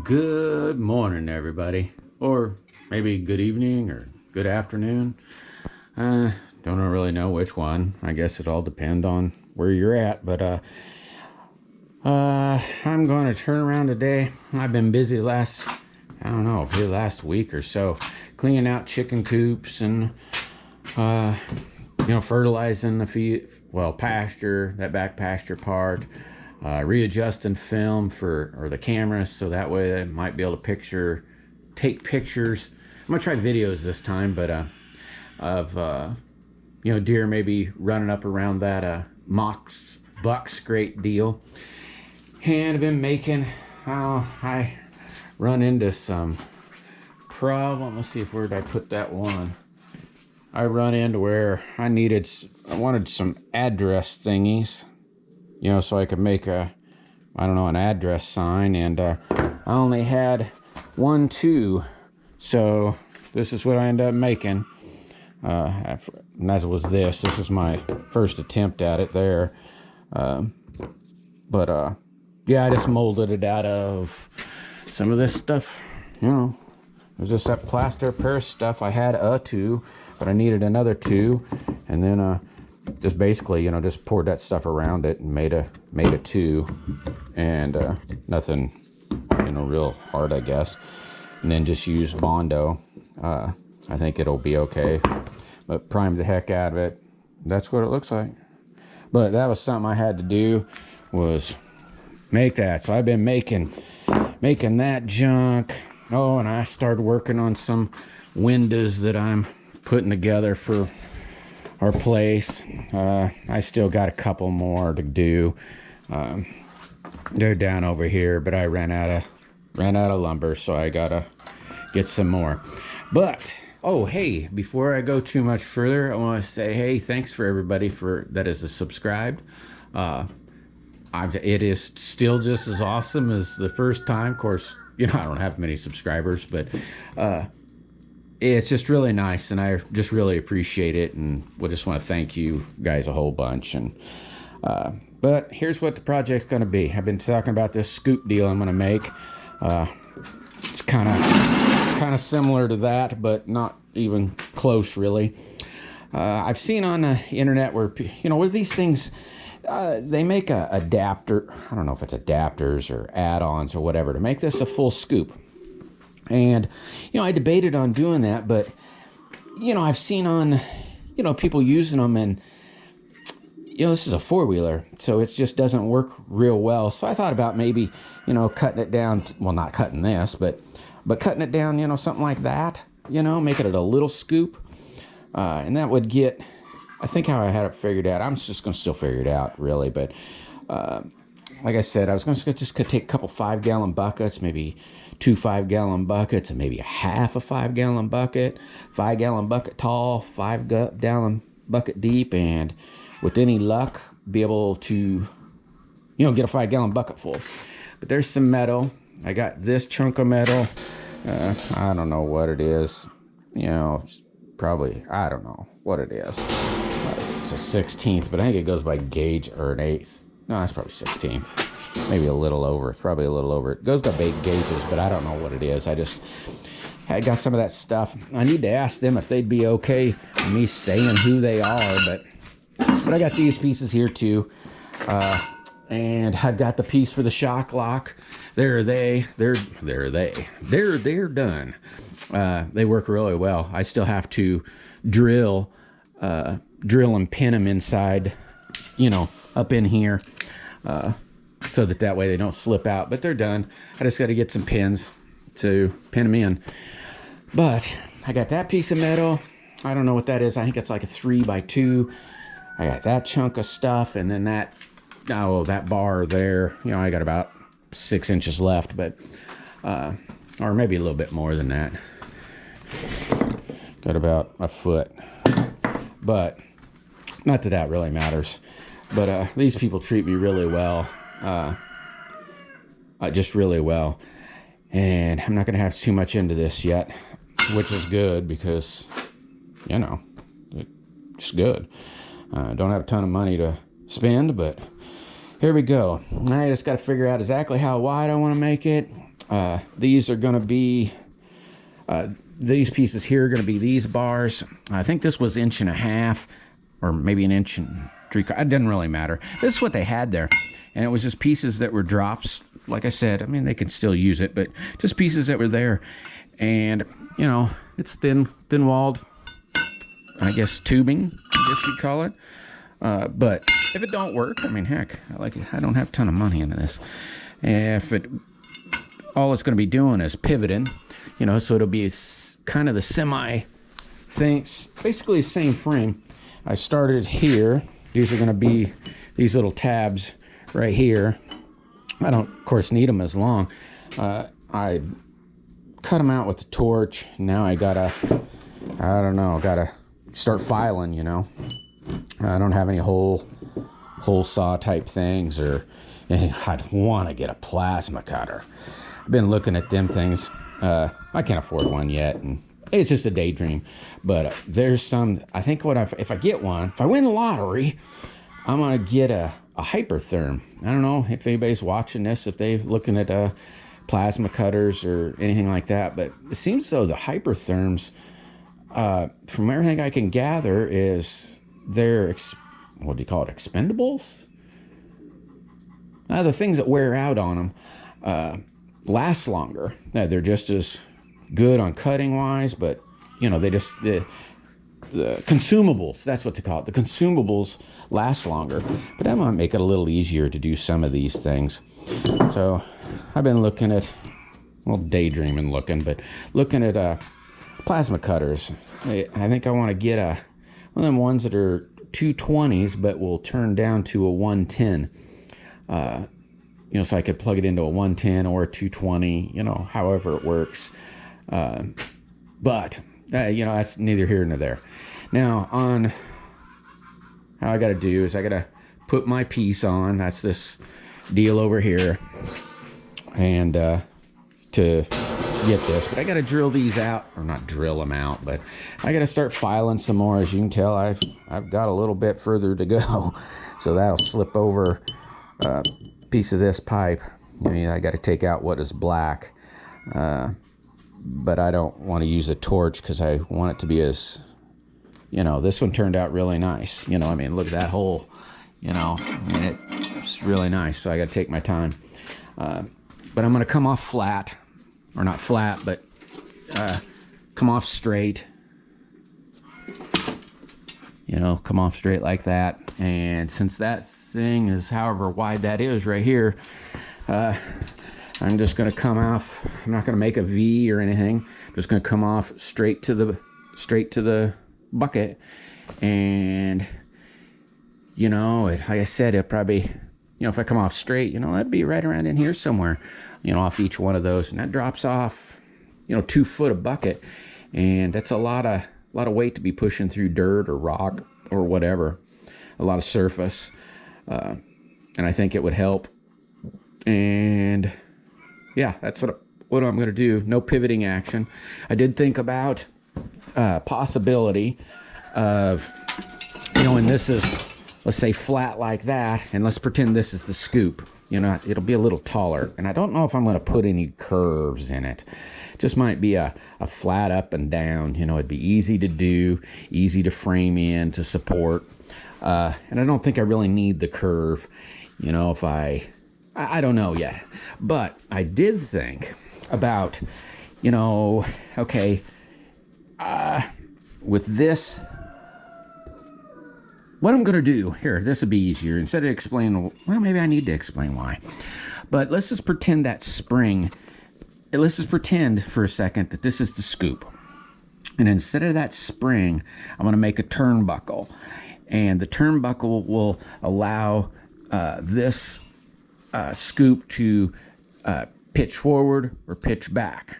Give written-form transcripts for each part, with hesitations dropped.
Good morning, everybody, or maybe good evening or good afternoon. Don't really know which one. I guess it all depends on where you're at, but I'm going to turn around today. I've been busy last week or so, cleaning out chicken coops and fertilizing the pasture, that back pasture part. Readjusting film or the camera so that way I might be able to take pictures. I'm gonna try videos this time, but of deer maybe running up around that mock buck scrape deal. And I've been making I run into some problem. Let's see, where did I put that one? I run into where I wanted some address thingies, so I could make an address sign, and I only had 1, 2, so this is what I ended up making. And that was this is my first attempt at it there. Yeah, I just molded it out of some of this stuff. It was just that plaster Paris stuff. I had 2, but I needed another 2, and then just basically, just poured that stuff around it and made a 2, and nothing, real hard, I guess. And then just use Bondo. I think it'll be okay, but prime the heck out of it. That's what it looks like. But that was something I had to do, was make that. So I've been making that junk. Oh, and I started working on some windows that I'm putting together for our place. I still got a couple more to do. They're down over here, but I ran out of lumber, so I gotta get some more. But hey, before I go too much further, I want to say, hey, thanks for everybody that is subscribed. It is still just as awesome as the first time. Of course, I don't have many subscribers, but it's just really nice, and I just really appreciate it, and we just want to thank you guys a whole bunch. And but here's what the project's going to be. I've been talking about this scoop deal I'm going to make. It's kind of similar to that, but not even close, really. I've seen on the internet where with these things, they make a adapter. I don't know if it's adapters or add-ons or whatever to make this a full scoop. And I debated on doing that, but I've seen on people using them, and this is a 4-wheeler, so it just doesn't work real well. So I thought about maybe cutting it down, well, not cutting this, but cutting it down, something like that, making it a little scoop, and that would get, I think, how I had it figured out. I'm just gonna still figure it out, really, but like I said, I was gonna just take a couple 5-gallon buckets, maybe 2 5-gallon buckets, and maybe a half a 5-gallon bucket, 5-gallon bucket tall, 5-gallon bucket deep, and with any luck, be able to, get a 5-gallon bucket full. But there's some metal. I got this chunk of metal. I don't know what it is. Probably, I don't know what it is. It's a 16th, but I think it goes by gauge, or an 8th. No, it's probably 16th. Maybe a little over. It's probably a little over. It goes by big gauges, but I don't know what it is. I got some of that stuff. I need to ask them if they'd be okay with me saying who they are, but I got these pieces here too. And I've got the piece for the shock lock. They're done. They work really well. I still have to drill and pin them inside, up in here, so that way they don't slip out. But they're done. I just got to get some pins to pin them in. But I got that piece of metal. I don't know what that is. I think it's like a 3x2. I got that chunk of stuff, and then that bar there. I got about 6 inches left, but or maybe a little bit more than that. Got about a foot, but not that really matters. But these people treat me really well, just really well, and I'm not gonna have too much into this yet, which is good, because it's good. Don't have a ton of money to spend, but here we go. I just got to figure out exactly how wide I want to make it. These are going to be, these pieces here are going to be these bars. I think this was 1.5 inches or maybe 1.3 inches. It didn't really matter. This is what they had there. And it was just pieces that were drops. Like I said, I mean, they can still use it, but just pieces that were there. And, you know, it's thin-walled, I guess, tubing, I guess you'd call it. But if it don't work, I mean, heck, I don't have a ton of money into this. If all it's going to be doing is pivoting, you know, so it'll be kind of the semi thing, basically the same frame. I started here. These are going to be these little tabs right here. I don't, of course, need them as long. I cut them out with the torch. Now I gotta, I don't know, gotta start filing, you know. I don't have any hole saw type things, or I'd want to get a plasma cutter. I've been looking at them things. I can't afford one yet, and it's just a daydream. But there's some, I think if I get one, if I win the lottery, I'm gonna get a hypertherm. I don't know if anybody's watching this, if they're looking at plasma cutters or anything like that, but it seems as though the hypertherms, from everything I can gather, is they're, what do you call it, expendables? The things that wear out on them last longer. They're just as good on cutting wise, but you know, the consumables, that's what they call it. The consumables last longer, but that might make it a little easier to do some of these things. So I've been looking at, well, daydreaming but looking at plasma cutters. I think I want to get one of them ones that are 220s, but will turn down to a 110. You know, so I could plug it into a 110 or a 220, you know, however it works. But you know, that's neither here nor there. Now, on how I got to do is I got to put my piece on. That's this deal over here, and to get this, but I got to drill these out, or not drill them out, but I got to start filing some more. As you can tell, I've got a little bit further to go, so that'll slip over a piece of this pipe. I mean, I got to take out what is black, but I don't want to use a torch because I want it to be as, you know, this one turned out really nice. You know, I mean, look at that hole, you know, I mean, it's really nice. So I got to take my time. But I'm going to come off flat, or not flat, but come off straight. You know, come off straight like that. And since that thing is however wide that is right here, I'm just going to come off. I'm not going to make a V or anything. I'm just going to come off straight to the bucket. And you know, like I said, it probably, you know, if I come off straight, you know, that'd be right around in here somewhere, you know, off each one of those, and that drops off, you know, 2 foot a bucket, and that's a lot of weight to be pushing through dirt or rock or whatever, a lot of surface, and I think it would help. And yeah, that's what I'm going to do. No pivoting action. I did think about possibility of, you know, and this is, let's say, flat like that, and let's pretend this is the scoop. You know, it'll be a little taller, and I don't know if I'm going to put any curves in it. It just might be a flat up and down. You know, it'd be easy to do, easy to frame in, to support, and I don't think I really need the curve. You know, if I don't know yet, but I did think about, you know, okay, with this, what I'm going to do here, this would be easier. Instead of explaining, well, maybe I need to explain why. But let's just pretend that spring, let's just pretend for a second that this is the scoop. And instead of that spring, I'm going to make a turnbuckle. And the turnbuckle will allow this scoop to pitch forward or pitch back.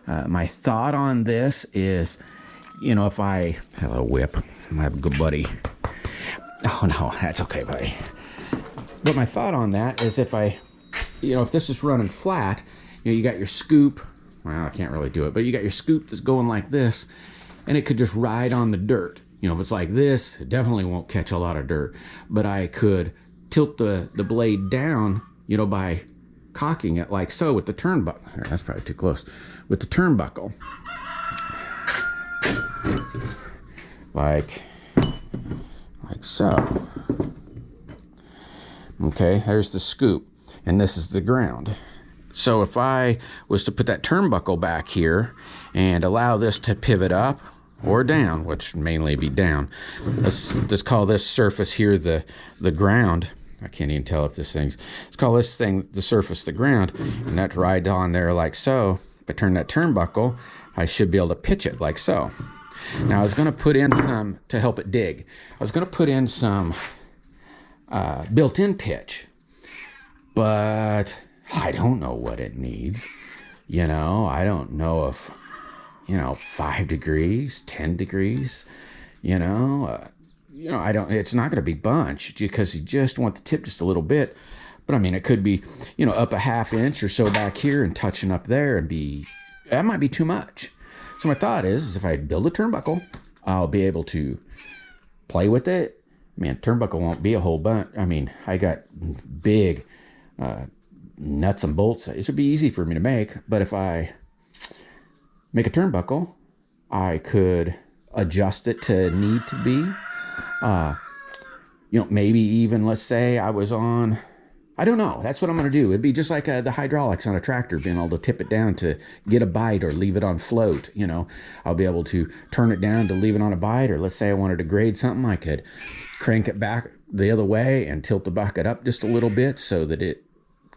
My thought on this is, you know, if I have a whip, I have a good buddy. Oh no, that's okay, buddy. But my thought on that is, if I, you know, if this is running flat, you know, you got your scoop. Well, I can't really do it, but you got your scoop that's going like this, and it could just ride on the dirt. You know, if it's like this, it definitely won't catch a lot of dirt. But I could tilt the blade down, you know, by cocking it like so with the turnbuckle. That's probably too close. With the turnbuckle. Like so. Okay, there's the scoop, and this is the ground. So if I was to put that turnbuckle back here and allow this to pivot up or down, which mainly be down, let's call this surface here the ground. I can't even tell if this thing's, let's call this thing the surface the ground, and that's right on there like so. If I turn that turnbuckle, I should be able to pitch it like so. Now I was going to put in some, to help it dig, I was going to put in some built-in pitch, but I don't know what it needs. You know, I don't know if, 5 degrees, 10 degrees, I don't, it's not going to be bunched because you just want the tip just a little bit. But I mean, it could be, up a ½ inch or so back here and touching up there and that might be too much. So my thought is if I build a turnbuckle, I'll be able to play with it. Man, turnbuckle won't be a whole bunch. I mean, I got big nuts and bolts. It should be easy for me to make. But if I make a turnbuckle, I could adjust it to need to be. Maybe even, let's say I was on, I don't know. That's what I'm going to do. It'd be just like the hydraulics on a tractor, being able to tip it down to get a bite or leave it on float. I'll be able to turn it down to leave it on a bite. Or let's say I wanted to grade something, I could crank it back the other way and tilt the bucket up just a little bit so that it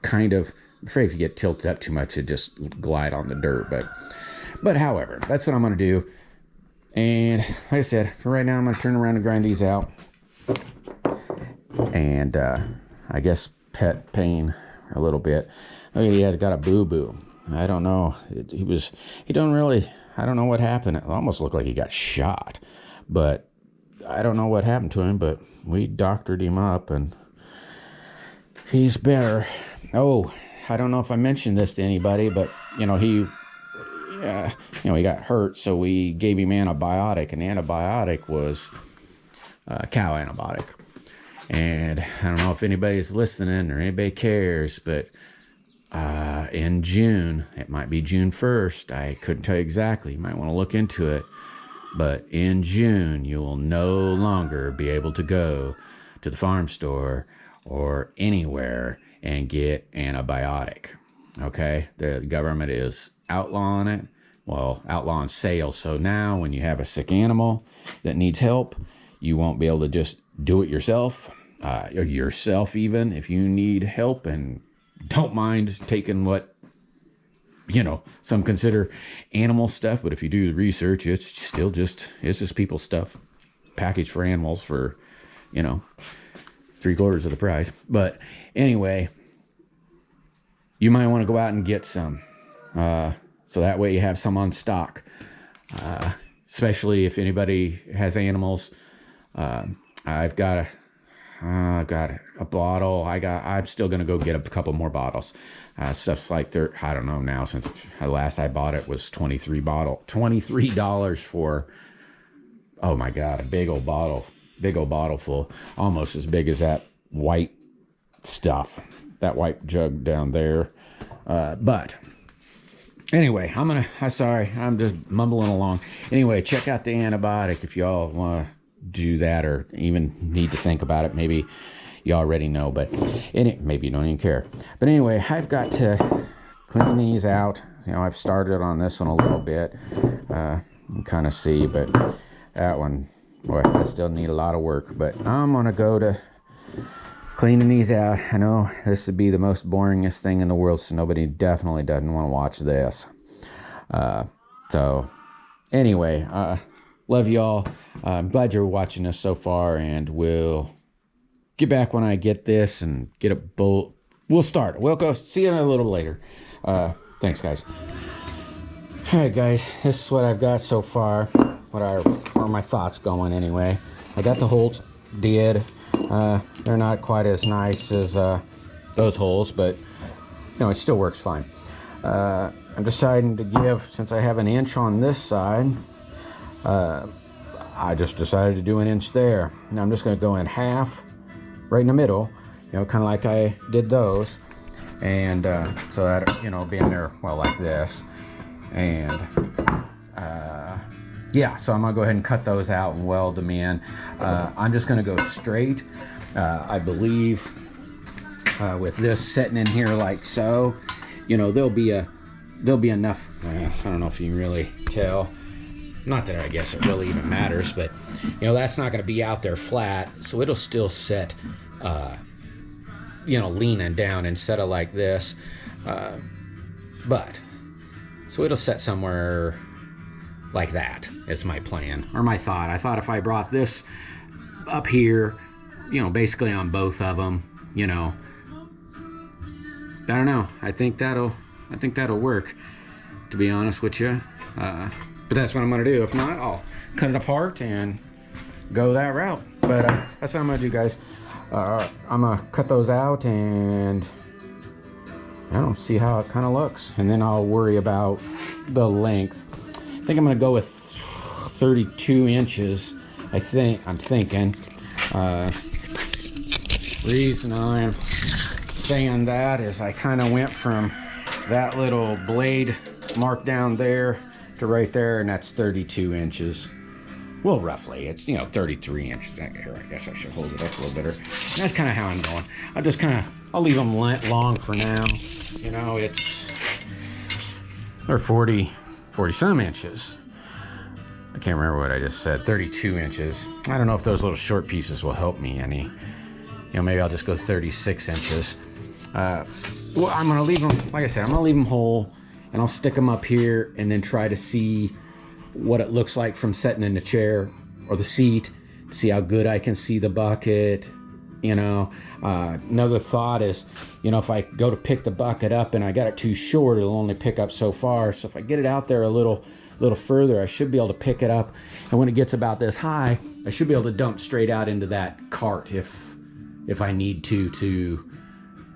kind of, I'm afraid if you get tilted up too much, it just glide on the dirt. But however, that's what I'm going to do. And like I said, for right now, I'm going to turn around and grind these out. And I guess pet pain a little bit. Oh, he has got a boo-boo. I don't know. I don't know what happened. It almost looked like he got shot. But I don't know what happened to him, but we doctored him up and he's better. Oh, I don't know if I mentioned this to anybody, but he got hurt, so we gave him antibiotic, and the antibiotic was cow antibiotic. And I don't know if anybody's listening or anybody cares, but in June, it might be June 1st. I couldn't tell you exactly. You might want to look into it. But in June, you will no longer be able to go to the farm store or anywhere and get antibiotic. Okay? The government is outlawing it. Well, outlawing sales. So now when you have a sick animal that needs help, you won't be able to just do it yourself. Or yourself even, if you need help and don't mind taking what some consider animal stuff, but if you do the research, it's still just people's stuff packaged for animals for 3/4 of the price. But anyway, you might want to go out and get some, so that way you have some on stock, especially if anybody has animals. I've got a bottle. I'm still gonna go get a couple more bottles. Stuff's like I don't know now, since last I bought it was $23 for, oh my God, a big old bottle full, almost as big as that white stuff, that white jug down there. But anyway, I'm sorry, I'm just mumbling along. Anyway, check out the antibiotic if y'all want to do that or even need to think about it. Maybe you already know, but maybe you don't even care. But anyway, I've got to clean these out. I've started on this one a little bit. You can kind of see, but that one, boy, I still need a lot of work. But I'm gonna go to cleaning these out. I know this would be the most boringest thing in the world, so nobody definitely doesn't want to watch this. So anyway, love y'all. I'm glad you're watching us so far, and we'll get back when I get this and get a bolt. We'll start. We'll go see you a little later. Thanks, guys. All right, guys, this is what I've got so far. What are my thoughts going anyway? I got the holes did. They're not quite as nice as those holes, but it still works fine. I'm deciding to give, since I have an inch on this side, I just decided to do an inch there. Now I'm just going to go in half right in the middle, kind of like I did those. And so that, you know, being there, well, like this. And yeah, so I'm gonna go ahead and cut those out and weld them in. I'm just gonna go straight. I believe with this sitting in here like so, you know, there'll be enough. I don't know if you can really tell. Not that I guess it really even matters, but you know, that's not going to be out there flat, so it'll still sit, you know, leaning down instead of like this. But so it'll set somewhere like that is my plan, or my thought. I thought if I brought this up here, you know, basically on both of them, you know, I don't know. I think that'll work, to be honest with you. But that's what I'm gonna do. If not, I'll cut it apart and go that route. But that's what I'm gonna do, guys. I'm gonna cut those out and I don't see how it kind of looks, and then I'll worry about the length. I think I'm gonna go with 32 inches. I'm thinking. Reason I'm saying that is I kind of went from that little blade mark down there to right there, and that's 32 inches. Well, roughly, it's, you know, 33 inches. Here, I guess I should hold it up a little better. And that's kind of how I'm going. I'll leave them long for now. You know, they're 40 some inches. I can't remember what I just said. 32 inches. I don't know if those little short pieces will help me any. You know, maybe I'll just go 36 inches. Well, I'm gonna leave them, like I said, I'm gonna leave them whole, and I'll stick them up here and then try to see what it looks like from sitting in the chair or the seat, see how good I can see the bucket. You know, another thought is, you know, if I go to pick the bucket up and I got it too short, it'll only pick up so far. So if I get it out there a little further, I should be able to pick it up, and when it gets about this high, I should be able to dump straight out into that cart if I need to,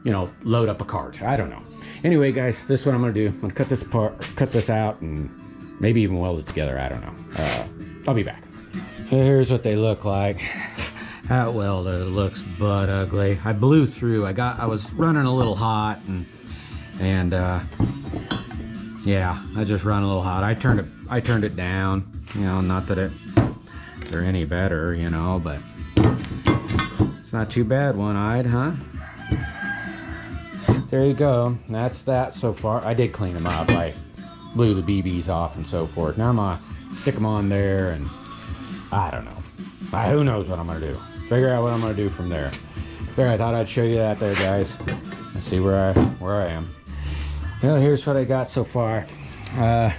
you know, load up a cart. I don't know. Anyway, guys, this is what I'm gonna do. I'm gonna cut this apart, cut this out, and maybe even weld it together. I don't know. I'll be back. Here's what they look like. That welded, it looks butt ugly. I blew through. I was running a little hot, and yeah, I just run a little hot. I turned it down. You know, not that they're any better, you know, but it's not too bad one-eyed, huh? There you go. That's that so far. I did clean them up. I blew the BBs off and so forth. Now I'm gonna stick them on there, and I don't know. Who knows what I'm gonna do? Figure out what I'm gonna do from there. There, I thought I'd show you that there, guys. Let's see where I am. Well, here's what I got so far. Like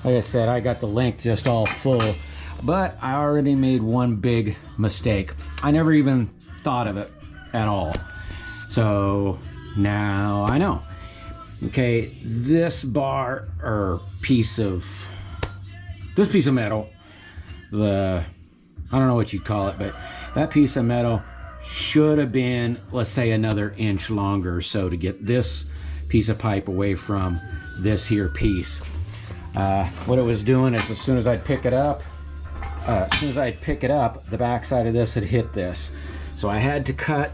I said, I got the length just all full, but I already made one big mistake. I never even thought of it at all. So now I know. Okay, this bar or piece of metal, I don't know what you'd call it, but that piece of metal should have been, let's say, another inch longer or so to get this piece of pipe away from this here piece. What it was doing is as soon as I'd pick it up, the back side of this had hit this. So I had to cut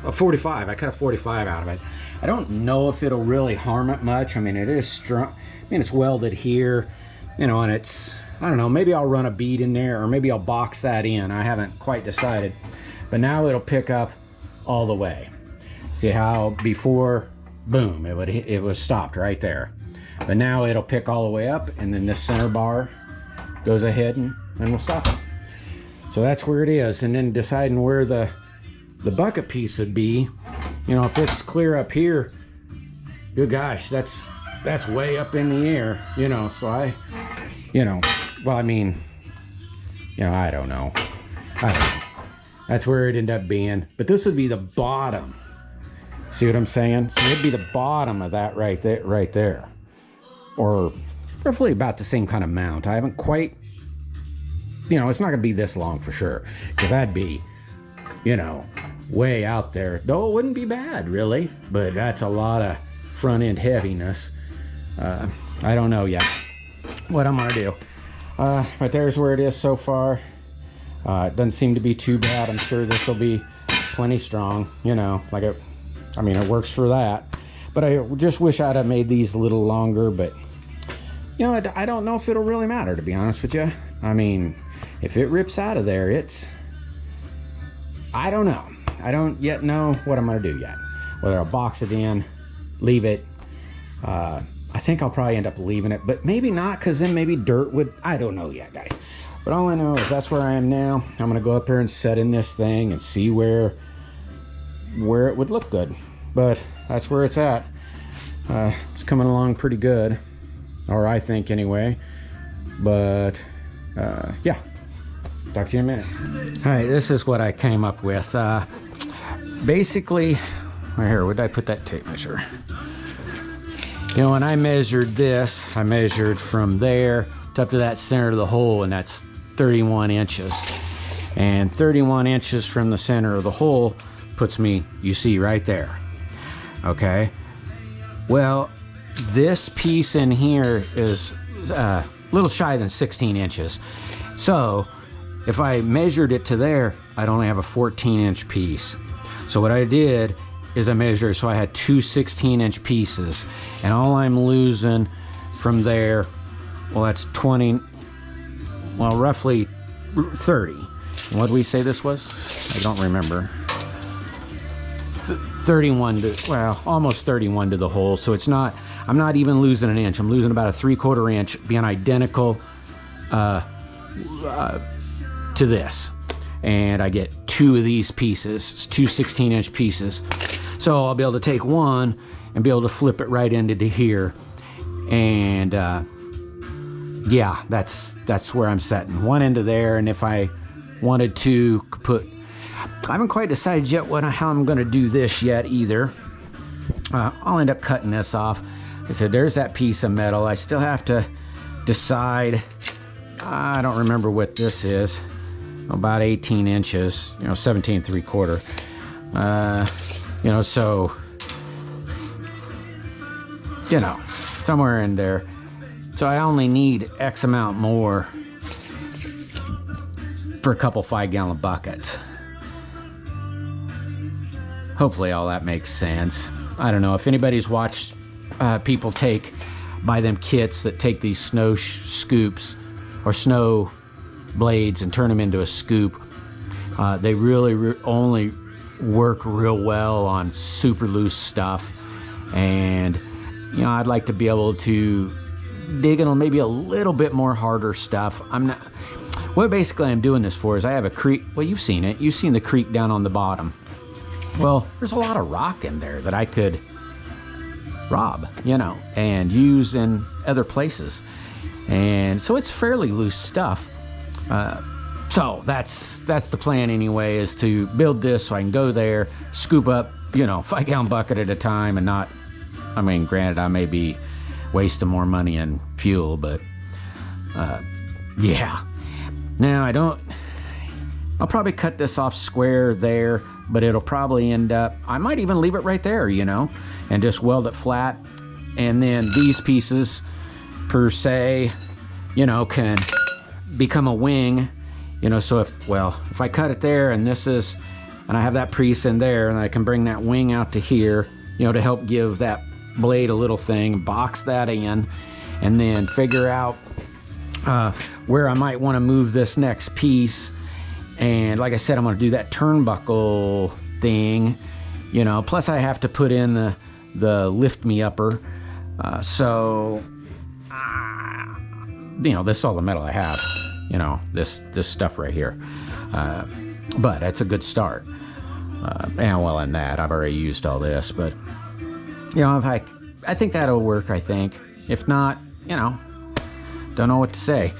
a 45. I cut a 45 out of it. I don't know if it'll really harm it much. I mean, it is strong. I mean, it's welded here, you know, and it's, I don't know, maybe I'll run a bead in there, or maybe I'll box that in. I haven't quite decided. But now it'll pick up all the way. See how before, boom, it was stopped right there. But now it'll pick all the way up, and then this center bar goes ahead and we'll stop it. So that's where it is. And then deciding where the bucket piece would be, you know, if it's clear up here, good gosh, that's way up in the air, you know. So well, I mean, you know, I don't know. That's where it ended up being. But this would be the bottom. See what I'm saying? So it'd be the bottom of that right there. Or roughly about the same kind of mount. I haven't quite, you know, it's not gonna be this long for sure, because that'd be, you know, way out there. Though it wouldn't be bad, really, but that's a lot of front end heaviness. I don't know yet what I'm gonna do. But there's where it is so far. It doesn't seem to be too bad. I'm sure this will be plenty strong, you know, like it works for that. But I just wish I'd have made these a little longer, but you know, I don't know if it'll really matter, to be honest with you. I mean, if it rips out of there, I don't know. I don't yet know what I'm gonna do yet. Whether I'll box it in, leave it. I think I'll probably end up leaving it, but maybe not, because then maybe dirt would, I don't know yet, guys. But all I know is that's where I am now. I'm gonna go up there and set in this thing and see where it would look good. But that's where it's at. It's coming along pretty good, or I think anyway. But yeah, talk to you in a minute. All right, this is what I came up with. Basically, right here, where did I put that tape measure? You know, when I measured this, I measured from there to up to that center of the hole, and that's 31 inches. And 31 inches from the center of the hole puts me, you see right there. Okay. Well, this piece in here is a little shy than 16 inches. So if I measured it to there, I'd only have a 14-inch piece. So what I did is I measured, so I had two 16-inch pieces, and all I'm losing from there, well, that's 20, well, roughly 30. What did we say this was? I don't remember. 31 to, well, almost 31 to the hole. So it's not, I'm not even losing an inch. I'm losing about a 3/4 inch, being identical to this. And I get two of these pieces, two 16-inch pieces. So I'll be able to take one and be able to flip it right into here. And yeah, that's where I'm setting. One into there, and if I wanted to put, I haven't quite decided yet how I'm gonna do this yet either. I'll end up cutting this off. I said, there's that piece of metal. I still have to decide. I don't remember what this is. About 18 inches, you know, 17 3/4. You know, so, you know, somewhere in there. So I only need X amount more for a couple 5-gallon buckets. Hopefully all that makes sense. I don't know if anybody's watched people buy them kits that take these snow scoops or snow blades and turn them into a scoop. They really only work real well on super loose stuff, and you know, I'd like to be able to dig in maybe a little bit more harder stuff. What basically I'm doing this for is I have a creek. Well, you've seen it. You've seen the creek down on the bottom. Well, there's a lot of rock in there that I could rob, you know, and use in other places. And so it's fairly loose stuff. So that's the plan anyway, is to build this so I can go there, scoop up, you know, 5-gallon bucket at a time, and not, I mean, granted, I may be wasting more money in fuel, but yeah. Now I'll probably cut this off square there, but it'll probably end up, I might even leave it right there, you know, and just weld it flat. And then these pieces per se, you know, can become a wing, you know. So if I cut it there and and I have that piece in there, and I can bring that wing out to here, you know, to help give that blade a little thing, box that in, and then figure out where I might want to move this next piece. And like I said, I'm going to do that turnbuckle thing, you know, plus I have to put in the lift me upper. So you know, this is all the metal I have, you know, this stuff right here. But that's a good start. And well, in that, I've already used all this, but you know, I think that'll work, I think. If not, you know, don't know what to say.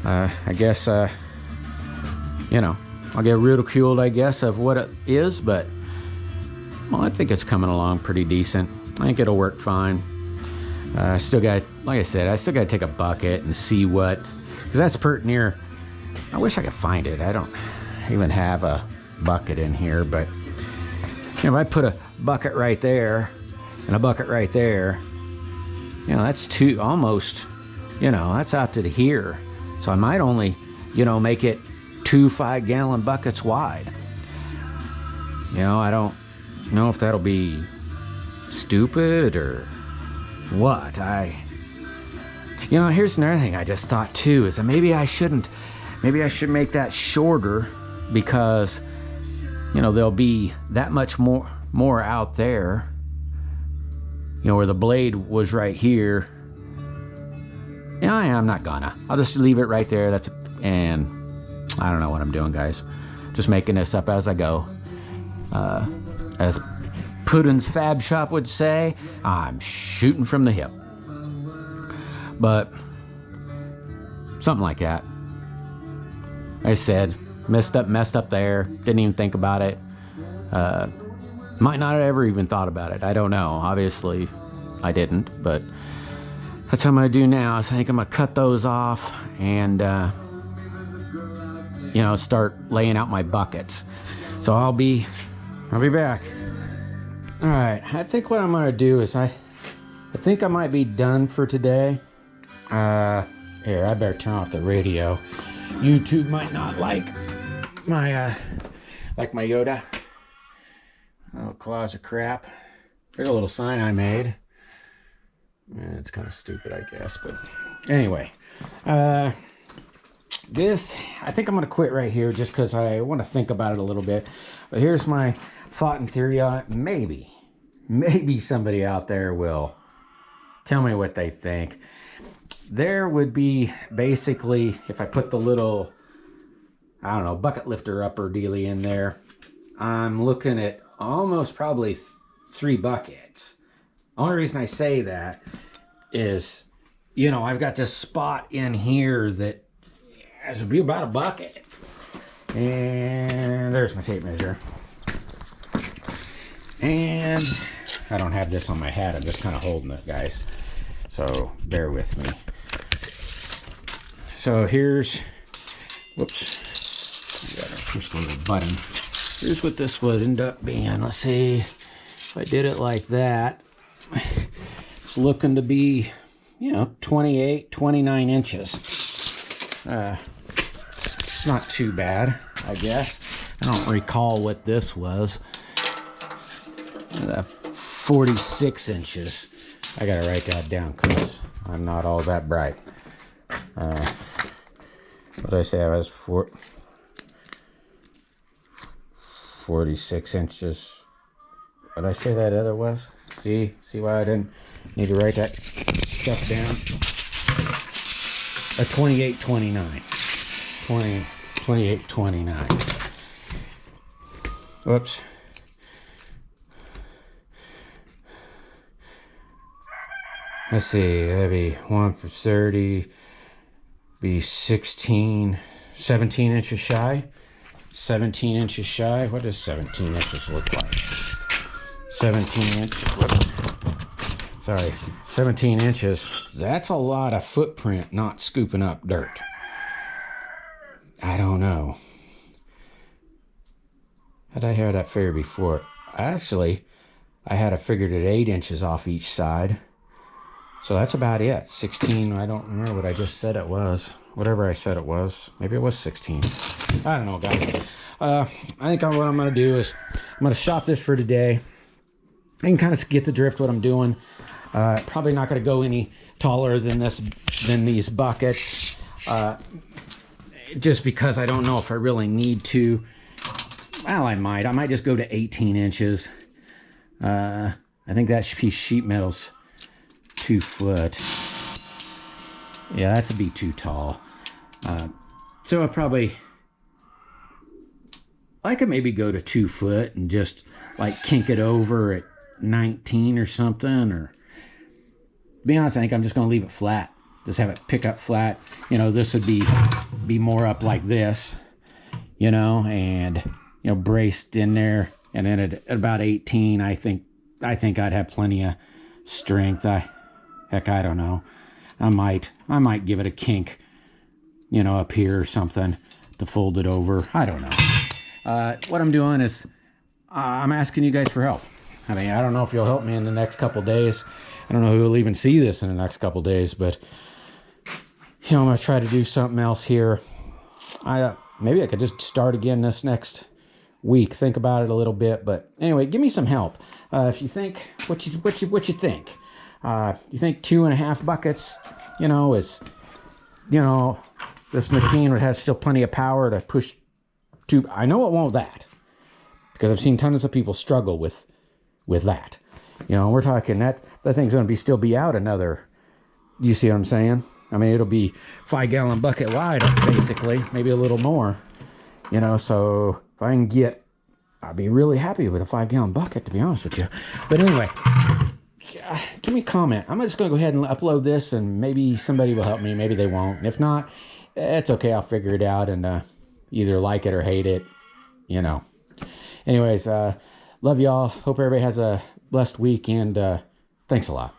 I guess, you know, I'll get ridiculed, I guess, of what it is, but well, I think it's coming along pretty decent. I think it'll work fine. Still got, like I said, I still got to take a bucket and see what, because that's pert near. I wish I could find it. I don't even have a bucket in here, but you know, if I put a bucket right there and a bucket right there, you know, that's two almost, you know, that's out to here. So I might only, you know, make it 2 5-gallon buckets wide. You know, I don't know if that'll be stupid or what? You know, here's another thing I just thought too, is that maybe I should make that shorter, because, you know, there'll be that much more out there, you know, where the blade was right here. Yeah, I'm not gonna. I'll just leave it right there. And I don't know what I'm doing, guys. Just making this up as I go. As Putin's Fab Shop would say, I'm shooting from the hip. But something like that. I said, messed up there. Didn't even think about it. Might not have ever even thought about it. I don't know. Obviously, I didn't. But that's what I'm going to do now. I think I'm going to cut those off and, you know, start laying out my buckets. So I'll be back. All right. I think what I'm going to do is I think I might be done for today. Here, I better turn off the radio. YouTube might not like my Yoda. Oh, claws of crap. There's a little sign I made. It's kind of stupid, I guess, but anyway. This, I think I'm going to quit right here just because I want to think about it a little bit. But here's my thought and theory on it. Maybe somebody out there will tell me what they think. There would be basically, if I put the little, I don't know, bucket lifter upper dealie in there, I'm looking at almost probably 3 buckets. The only reason I say that is, you know, I've got this spot in here that has to be about a bucket. And there's my tape measure. And I don't have this on my hat. I'm just kind of holding it, guys. So bear with me. So here's, whoops, got to push the little button. Here's what this would end up being. Let's see, if I did it like that, it's looking to be, you know, 28, 29 inches. It's not too bad, I guess. I don't recall what this was. 46 inches. I gotta write that down because I'm not all that bright. What did I say? I was 46 inches. What did I say that other was? See why I didn't need to write that stuff down? A 28, 29. 28, 29. Whoops. Let's see, that'd be 1 for 30, be 17 inches shy. 17 inches shy. What does 17 inches look like? 17 inches. 17 inches. That's a lot of footprint not scooping up dirt. I don't know. How'd I have that figured before? Actually, I had it figured at 8 inches off each side. So that's about it. 16, I don't remember what I just said it was. Whatever I said it was. Maybe it was 16. I don't know, guys. I think what I'm going to do is I'm going to shop this for today. I can kind of get the drift what I'm doing. Probably not going to go any taller than these buckets. Just because I don't know if I really need to. Well, I might just go to 18 inches. I think that piece of sheet metal's 2 foot. Yeah, that's a be too tall. So I could maybe go to 2 foot and just like kink it over at 19 or something. Or to be honest, I think I'm just going to leave it flat. Just have it pick up flat. You know, this would be more up like this, you know, and, you know, braced in there. And then at about 18, I think I'd have plenty of strength. Heck, I don't know. I might give it a kink, you know, up here or something to fold it over. I don't know. What I'm doing is I'm asking you guys for help. I mean, I don't know if you'll help me in the next couple days. I don't know who will even see this in the next couple days, but, you know, I'm going to try to do something else here. Maybe I could just start again this next week. Think about it a little bit. But anyway, give me some help. If you think, what you think? You think 2.5 buckets, is, this machine would have still plenty of power to push two. I know it won't that, because I've seen tons of people struggle with that. We're talking that thing's going to still be out another, you see what I'm saying? I mean, it'll be 5-gallon bucket wide, basically, maybe a little more, so if I can get, I'd be really happy with a 5-gallon bucket, to be honest with you. But anyway, give me a comment. I'm just going to go ahead and upload this, and maybe somebody will help me. Maybe they won't. And if not, it's okay. I'll figure it out and either like it or hate it, Anyways, love y'all. Hope everybody has a blessed week, and thanks a lot.